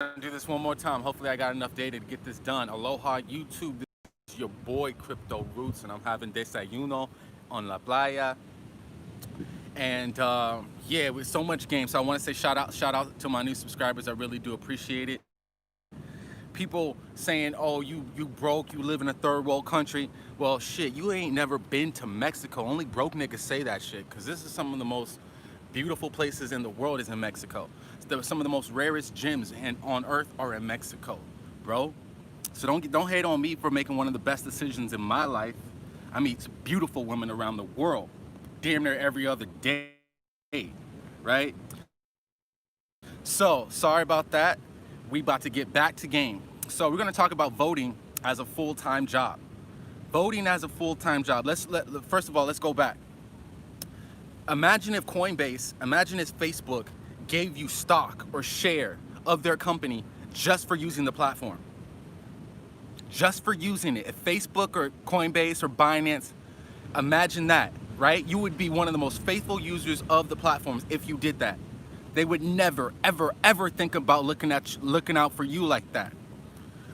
gonna do this one more time. Hopefully I got enough data to get this done. Aloha YouTube, this is your boy Crypto Roots, and I'm having desayuno on La Playa. And yeah, with so much game. So I want to say shout out to my new subscribers. I really do appreciate it. People saying, oh, you broke, you live in a third world country. Well, shit, you ain't never been to Mexico. Only broke niggas say that shit, because this is some of the most beautiful places in the world is in Mexico. Some of the most rarest gems on earth are in Mexico, bro. So don't hate on me for making one of the best decisions in my life. I meet beautiful women around the world, damn near every other day, right? So sorry about that. We about to get back to game. So we're gonna talk about voting as a full-time job. Voting as a full-time job. First of all, let's go back. Imagine if Coinbase, imagine if Facebook gave you stock or share of their company just for using the platform. Just for using it. If Facebook or Coinbase or Binance, imagine that, right? You would be one of the most faithful users of the platforms if you did that. They would never, ever, ever think about looking out for you like that.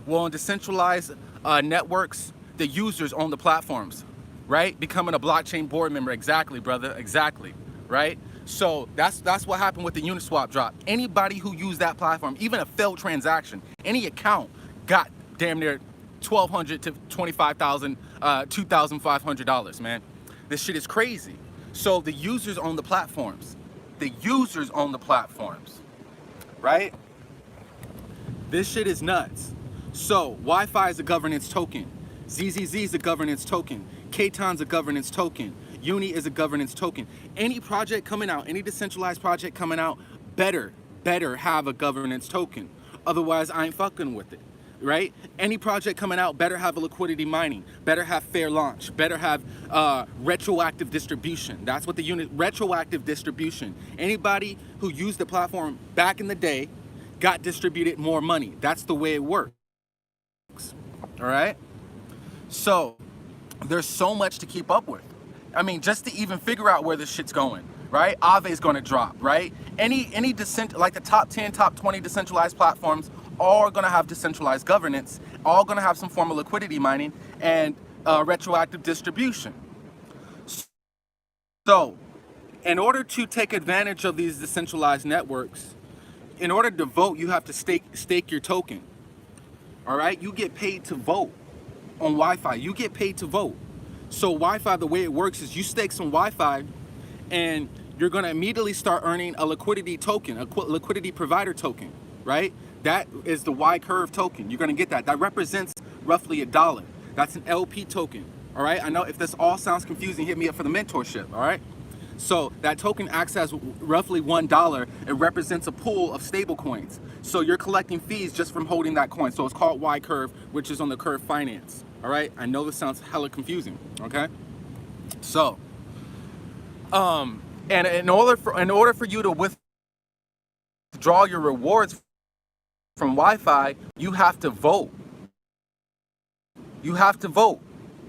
Well, in decentralized networks, the users own the platforms, right? Becoming a blockchain board member, exactly, brother, exactly, right? So that's what happened with the Uniswap drop. Anybody who used that platform, even a failed transaction, any account got damn near $1,200 to $25,000, $2,500, man. This shit is crazy. So the users own the platforms. The users own the platforms, right? This shit is nuts. So Wi-Fi is a governance token. ZZZ is a governance token. Katon's a governance token. Uni is a governance token. Any project coming out, any decentralized project coming out, better have a governance token. Otherwise, I ain't fucking with it, right? Any project coming out better have a liquidity mining, better have fair launch, better have retroactive distribution. That's what the unit, retroactive distribution. Anybody who used the platform back in the day got distributed more money. That's the way it works, all right? So there's so much to keep up with. I mean, just to even figure out where this shit's going, right? Aave's gonna drop, right? Any like the top 10, top 20 decentralized platforms all are gonna have decentralized governance, all gonna have some form of liquidity mining and retroactive distribution. So, in order to take advantage of these decentralized networks, in order to vote, you have to stake your token, all right? You get paid to vote on Wi-Fi. You get paid to vote. So Wi-Fi, the way it works is you stake some Wi-Fi and you're gonna immediately start earning a liquidity token, a liquidity provider token, right? That is the YCurve token. You're gonna get that. That represents roughly $1. That's an LP token, all right? I know if this all sounds confusing, hit me up for the mentorship, all right? So that token acts as roughly $1. It represents a pool of stable coins. So you're collecting fees just from holding that coin. So it's called YCurve, which is on the Curve Finance. All right, I know this sounds hella confusing, okay? So, and in order for you to withdraw your rewards from Wi-Fi, you have to vote. You have to vote,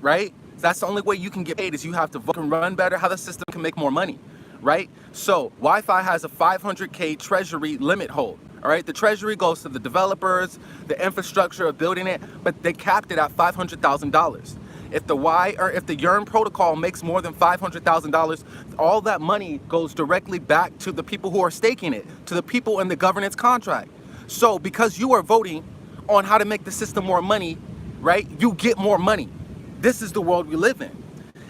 right? That's the only way you can get paid is you have to vote. Can run better, how the system can make more money, right? So Wi-Fi has a 500K treasury limit hold. All right, the treasury goes to the developers, the infrastructure of building it, but they capped it at $500,000. If the Yearn protocol makes more than $500,000, all that money goes directly back to the people who are staking it, to the people in the governance contract. So because you are voting on how to make the system more money, right, you get more money. This is the world we live in.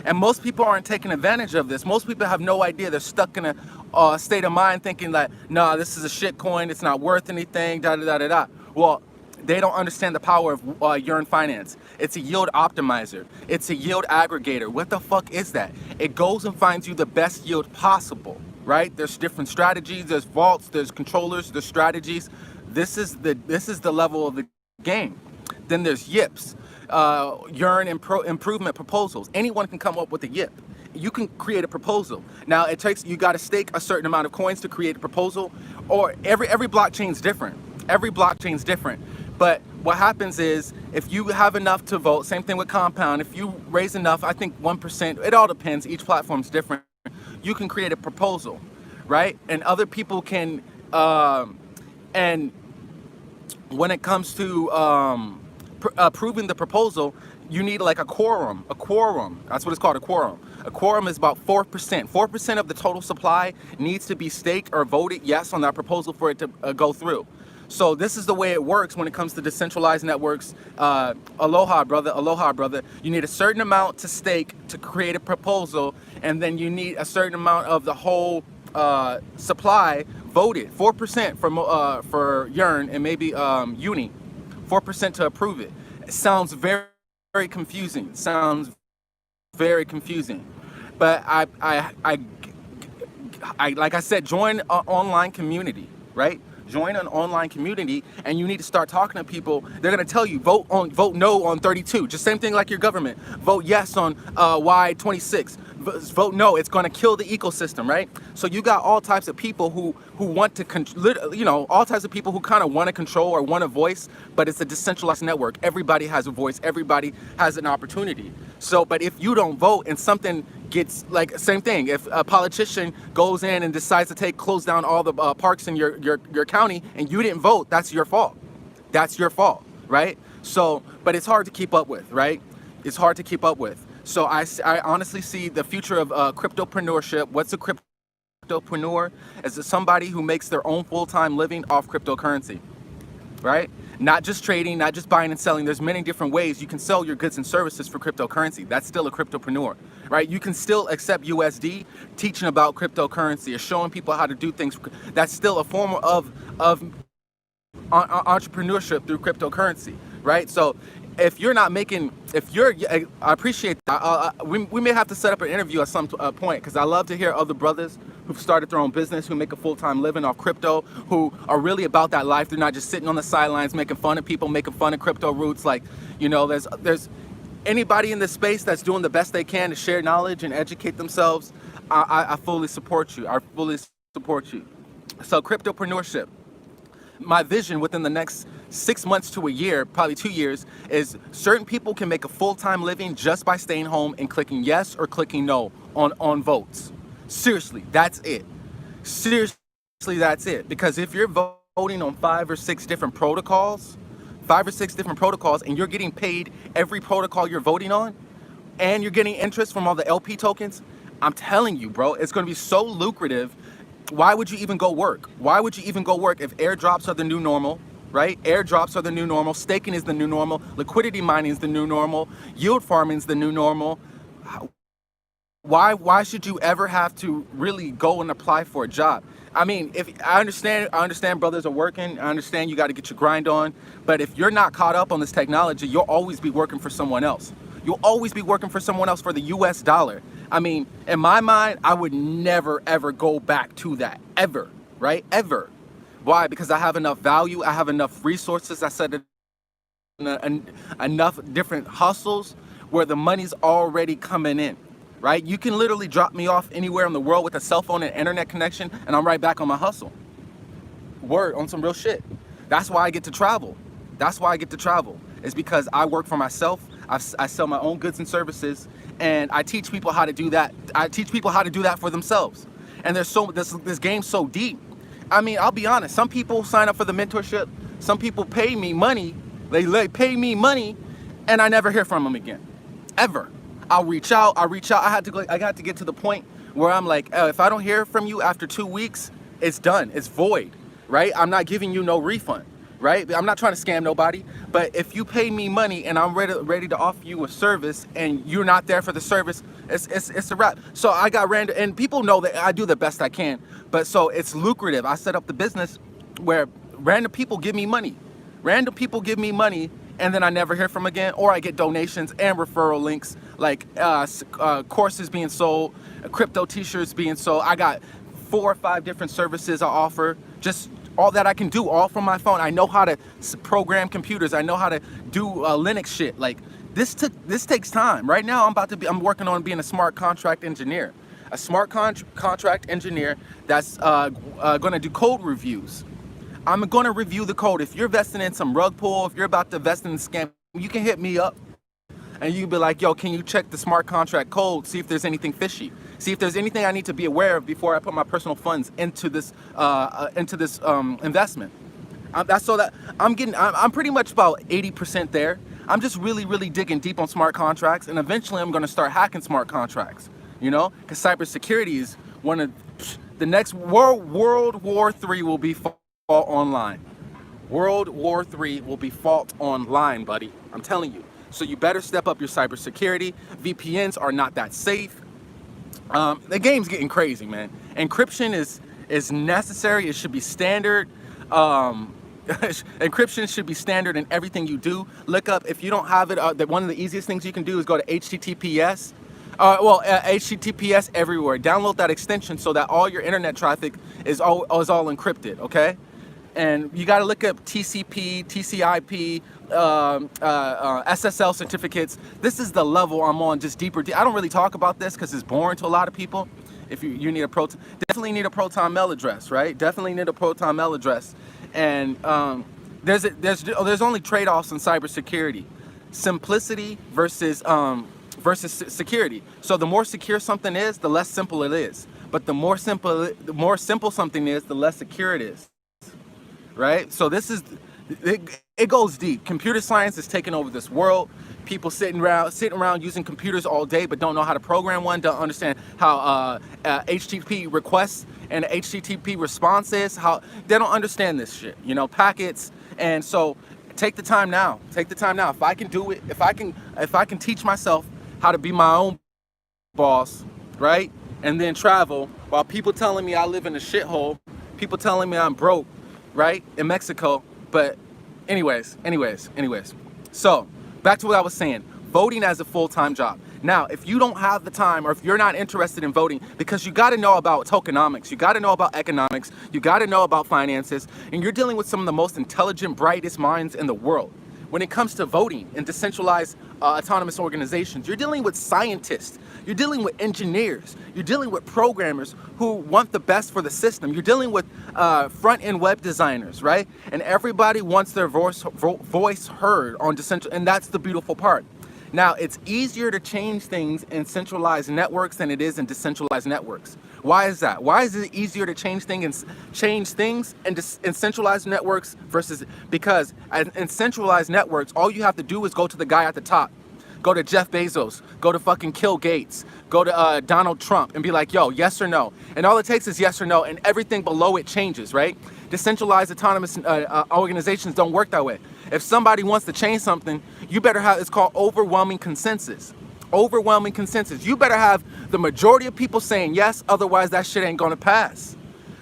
And most people aren't taking advantage of this. Most people have no idea. They're stuck in a state of mind thinking that, nah, this is a shit coin. It's not worth anything, da-da-da-da-da. Well, they don't understand the power of Yearn Finance. It's a yield optimizer. It's a yield aggregator. What the fuck is that? It goes and finds you the best yield possible, right? There's different strategies. There's vaults. There's controllers. There's strategies. This is the level of the game. Then there's yips. Yearn improvement proposals. Anyone can come up with a yip. You can create a proposal. Now you got to stake a certain amount of coins to create a proposal, or every blockchain's different. Every blockchain's different. But what happens is if you have enough to vote, same thing with Compound, if you raise enough, I think 1%, it all depends, each platform's different, you can create a proposal, right? And other people can, and when it comes to approving the proposal, you need like a quorum. A quorum. That's what it's called, a quorum. A quorum is about 4%. 4% of the total supply needs to be staked or voted yes on that proposal for it to go through. So this is the way it works when it comes to decentralized networks. Aloha, brother. Aloha, brother. You need a certain amount to stake to create a proposal, and then you need a certain amount of the whole supply voted. 4% for Yearn and maybe Uni. 4% to approve it. It sounds very, very confusing. Sounds very confusing. But I like I said, join an online community, right? Join an online community, and you need to start talking to people. They're gonna tell you vote no on 32. Just same thing like your government. Vote yes on Y26. Vote no. It's gonna kill the ecosystem, right? So you got all types of people who want to, all types of people who kind of want to control or want a voice. But it's a decentralized network. Everybody has a voice. Everybody has an opportunity. So, but if you don't vote and something gets like same thing, if a politician goes in and decides to close down all the parks in your county and you didn't vote, that's your fault. That's your fault, right? So, but it's hard to keep up with, right? It's hard to keep up with. So I honestly see the future of cryptopreneurship. What's a cryptopreneur? Is somebody who makes their own full-time living off cryptocurrency, right? Not just trading, not just buying and selling. There's many different ways you can sell your goods and services for cryptocurrency. That's still a cryptopreneur, right? You can still accept USD, teaching about cryptocurrency or showing people how to do things. That's still a form of entrepreneurship through cryptocurrency, right? So if you're not making, I appreciate that. We may have to set up an interview at some point, because I love to hear other brothers who've started their own business, who make a full-time living off crypto, who are really about that life. They're not just sitting on the sidelines making fun of people, making fun of crypto roots. Like, there's anybody in this space that's doing the best they can to share knowledge and educate themselves. I fully support you. I fully support you. So cryptopreneurship. My vision within the next 6 months to a year, probably 2 years, is certain people can make a full-time living just by staying home and clicking yes or clicking no on votes. Seriously, that's it. Seriously, that's it. Because if you're voting on 5 or 6 different protocols, and you're getting paid every protocol you're voting on, and you're getting interest from all the LP tokens, I'm telling you, bro, it's going to be so lucrative. Why would you even go work? Why would you even go work if airdrops are the new normal, right? Airdrops are the new normal. Staking is the new normal. Liquidity mining is the new normal. Yield farming is the new normal. Why should you ever have to really go and apply for a job? I mean, if I understand brothers are working. I understand you got to get your grind on. But if you're not caught up on this technology, you'll always be working for someone else. You'll always be working for someone else for the US dollar. I mean, in my mind, I would never, ever go back to that. Ever, right? Ever. Why? Because I have enough value. I have enough resources. I said enough different hustles where the money's already coming in, right? You can literally drop me off anywhere in the world with a cell phone and internet connection, and I'm right back on my hustle. Word, on some real shit. That's why I get to travel. That's why I get to travel. It's because I work for myself. I sell my own goods and services, and I teach people how to do that. I teach people how to do that for themselves. And this game's so deep. I mean, I'll be honest. Some people sign up for the mentorship. Some people pay me money. They pay me money, and I never hear from them again, ever. I'll reach out. I had to get to the point where I'm like, if I don't hear from you after 2 weeks, it's done. It's void, right? I'm not giving you no refund, right? I'm not trying to scam nobody. But if you pay me money and I'm ready to offer you a service and you're not there for the service, it's a wrap. So I got random, and people know that I do the best I can. But so it's lucrative. I set up the business where random people give me money. Random people give me money, and then I never hear from again, or I get donations and referral links, like courses being sold, crypto t-shirts being sold. I got 4 or 5 different services I offer, just all that I can do, all from my phone. I know how to program computers. I know how to do Linux shit. Like this takes time. Right now, I'm working on being a smart contract engineer. A smart contract engineer that's gonna do code reviews. I'm gonna review the code. If you're investing in some rug pull, if you're about to invest in a scam, you can hit me up and you can be like, yo, can you check the smart contract code, see if there's anything fishy, see if there's anything I need to be aware of before I put my personal funds into this investment. I'm pretty much about 80% there. I'm just really digging deep on smart contracts, and eventually I'm going to start hacking smart contracts. You know, because cybersecurity is one of the next World War III will be fought online. World War III will be fought online, buddy. I'm telling you. So you better step up your cybersecurity. VPNs are not that safe. The game's getting crazy, man. Encryption is necessary. It should be standard. Encryption should be standard in everything you do. Look up, if you don't have it, one of the easiest things you can do is go to HTTPS. HTTPS everywhere. Download that extension so that all your internet traffic is all encrypted, okay? And you got to look up TCP, TCP, SSL certificates. This is the level I'm on, just deeper. I don't really talk about this because it's boring to a lot of people. If you need a definitely need a Proton mail address, right? Definitely need a Proton mail address. And there's only trade-offs in cybersecurity: simplicity versus security. So the more secure something is, the less simple it is. But the more simple something is, the less secure it is. Right? So it goes deep. Computer science is taking over this world. People sitting around using computers all day but don't know how to program one, don't understand how HTTP requests and HTTP response is, how they don't understand this shit, you know, packets. And so take the time now. Take the time now. If I can do it, if I can teach myself how to be my own boss, right? And then travel while people telling me I live in a shithole, people telling me I'm broke, right? In Mexico. But anyways. So back to what I was saying, voting as a full-time job. Now, if you don't have the time, or if you're not interested in voting, because you got to know about tokenomics, you got to know about economics, you got to know about finances, and you're dealing with some of the most intelligent, brightest minds in the world. When it comes to voting in decentralized autonomous organizations, you're dealing with scientists, you're dealing with engineers, you're dealing with programmers who want the best for the system, you're dealing with front-end web designers, right? And everybody wants their voice heard on decentralized, and that's the beautiful part. Now, it's easier to change things in centralized networks than it is in decentralized networks. Why is that? Why is it easier to change things in centralized networks versus, because in centralized networks, all you have to do is go to the guy at the top. Go to Jeff Bezos, go to fucking Bill Gates, go to Donald Trump and be like, yo, yes or no. And all it takes is yes or no, and everything below it changes, right? Decentralized autonomous organizations don't work that way. If somebody wants to change something, you better have, it's called overwhelming consensus. Overwhelming consensus. You better have the majority of people saying yes, otherwise that shit ain't gonna pass,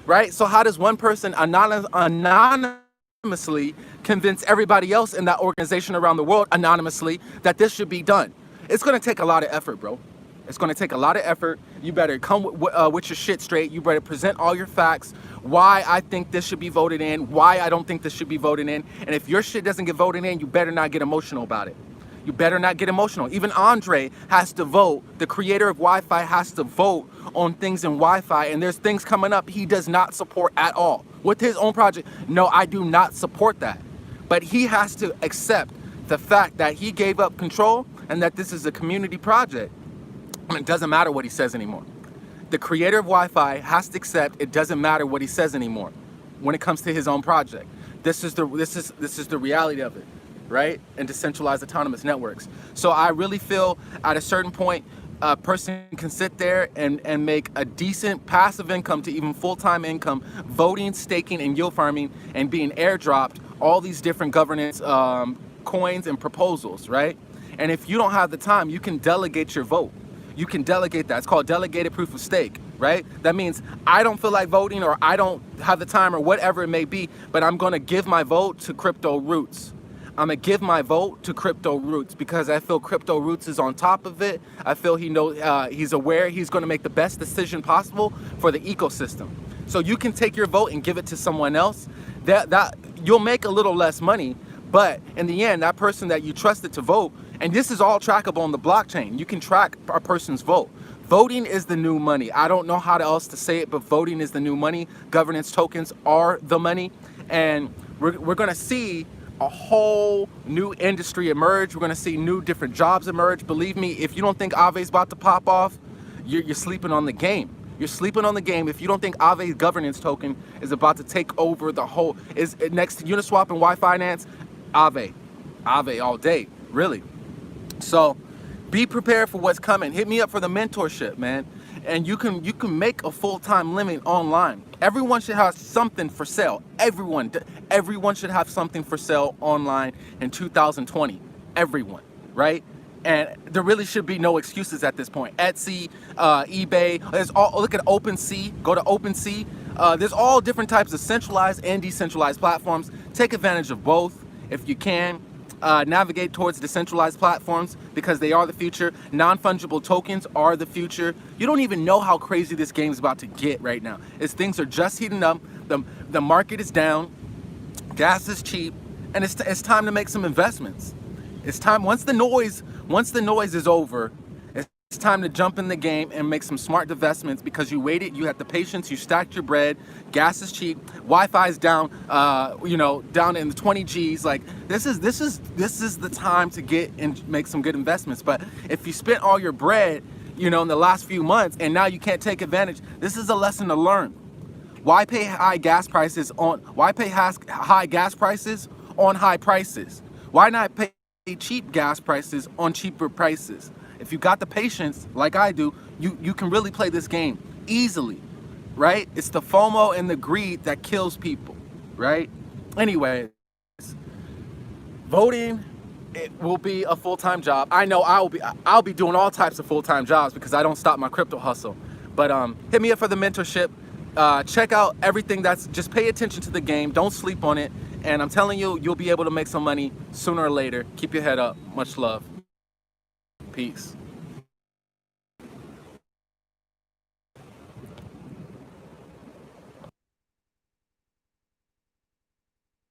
right? So how does one person anonymously convince everybody else in that organization around the world anonymously that this should be done? It's gonna take a lot of effort, bro. It's gonna take a lot of effort. You better come with your shit straight. You better present all your facts, why I think this should be voted in, why I don't think this should be voted in. And if your shit doesn't get voted in, you better not get emotional about it. You better not get emotional. Even Andre has to vote. The creator of Wi-Fi has to vote on things in Wi-Fi, and there's things coming up he does not support at all. With his own project, no, I do not support that. But he has to accept the fact that he gave up control and that this is a community project. And it doesn't matter what he says anymore. The creator of Wi-Fi has to accept it doesn't matter what he says anymore when it comes to his own project. This is the reality of it, right? And decentralized autonomous networks. So I really feel at a certain point, a person can sit there and make a decent passive income to even full-time income, voting, staking, and yield farming, and being airdropped all these different governance coins and proposals, right? And if you don't have the time, you can delegate your vote. You can delegate that. It's called delegated proof of stake, right? That means I don't feel like voting, or I don't have the time, or whatever it may be, but I'm going to give my vote to Crypto Roots. I'm going to give my vote to Crypto Roots because I feel Crypto Roots is on top of it. I feel he knows, he's aware he's going to make the best decision possible for the ecosystem. So you can take your vote and give it to someone else. That you'll make a little less money, but in the end, that person that you trusted to vote, and this is all trackable on the blockchain. You can track a person's vote. Voting is the new money. I don't know how else to say it, but voting is the new money. Governance tokens are the money. And we're going to see a whole new industry emerge. We're going to see new different jobs emerge. Believe me, if you don't think Ave's about to pop off, you're sleeping on the game. You're sleeping on the game if you don't think Aave governance token is about to take over the whole, is next to Uniswap and YFinance, Aave all day, really. So be prepared for what's coming. Hit me up for the mentorship, man. And you can make a full-time living online. Everyone should have something for sale. Everyone should have something for sale online in 2020. Everyone, right? And there really should be no excuses at this point. Etsy, eBay, there's all, look at OpenSea, go to OpenSea. There's all different types of centralized and decentralized platforms. Take advantage of both if you can. Navigate towards decentralized platforms because they are the future. Non-fungible tokens are the future. You don't even know how crazy this game is about to get right now. As things are just heating up, the market is down, gas is cheap, and it's time to make some investments. It's time, once the noise is over, it's time to jump in the game and make some smart investments because you waited, you had the patience, you stacked your bread, gas is cheap, Wi-Fi is down, down in the 20 Gs. Like this is the time to get and make some good investments. But if you spent all your bread, in the last few months and now you can't take advantage, this is a lesson to learn. Why pay high gas prices on high prices? Why not pay cheap gas prices on cheaper prices? If you got the patience, like I do, you can really play this game easily, right? It's the FOMO and the greed that kills people, right? Anyway, voting, it will be a full-time job. I know I'll be doing all types of full-time jobs because I don't stop my crypto hustle. But hit me up for the mentorship. Check out everything. Just pay attention to the game. Don't sleep on it. And I'm telling you, you'll be able to make some money sooner or later. Keep your head up. Much love. Peace.